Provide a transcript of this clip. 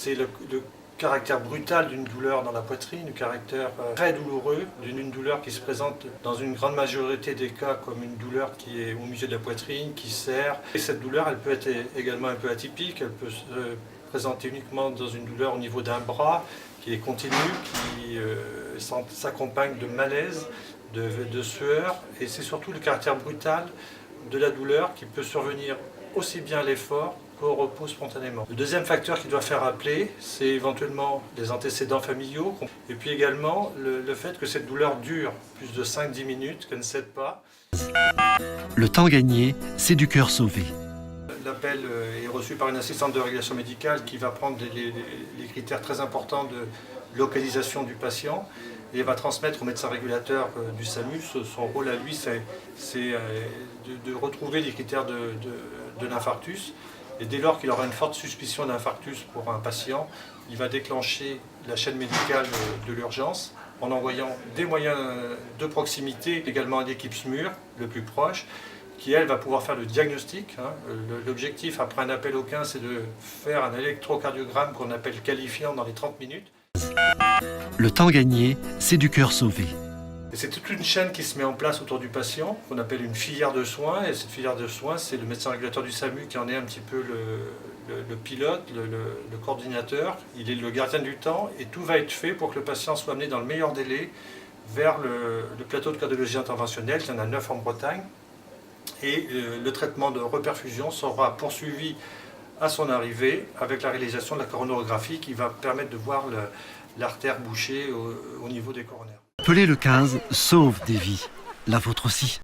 c'est le caractère brutal d'une douleur dans la poitrine, le caractère très douloureux d'une douleur qui se présente dans une grande majorité des cas comme une douleur qui est au milieu de la poitrine, qui serre. Et cette douleur, elle peut être également un peu atypique, elle peut se présenter uniquement dans une douleur au niveau d'un bras qui est continue, qui s'accompagne de malaise, de sueur, et c'est surtout le caractère brutal de la douleur qui peut survenir aussi bien à l'effort qu'au repos spontanément. Le deuxième facteur qui doit faire appeler, c'est éventuellement les antécédents familiaux, et puis également le fait que cette douleur dure plus de 5-10 minutes, qu'elle ne cède pas. Le temps gagné, c'est du cœur sauvé. L'appel est reçu par une assistante de régulation médicale qui va prendre les critères très importants de localisation du patient et va transmettre au médecin régulateur du SAMU. Son rôle à lui, c'est de retrouver les critères de l'infarctus. Et dès lors qu'il aura une forte suspicion d'infarctus pour un patient, il va déclencher la chaîne médicale de l'urgence en envoyant des moyens de proximité, également à l'équipe SMUR, le plus proche, qui elle va pouvoir faire le diagnostic. L'objectif après un appel au 15, c'est de faire un électrocardiogramme qu'on appelle qualifiant dans les 30 minutes. Le temps gagné, c'est du cœur sauvé. C'est toute une chaîne qui se met en place autour du patient, qu'on appelle une filière de soins. Et cette filière de soins, c'est le médecin régulateur du SAMU qui en est un petit peu le pilote, le coordinateur. Il est le gardien du temps et tout va être fait pour que le patient soit amené dans le meilleur délai vers le plateau de cardiologie interventionnelle. Il y en a 9 en Bretagne. Et le traitement de reperfusion sera poursuivi à son arrivée avec la réalisation de la coronarographie qui va permettre de voir l'artère bouchée au niveau des coronaires. Appeler le 15 sauve des vies, la vôtre aussi.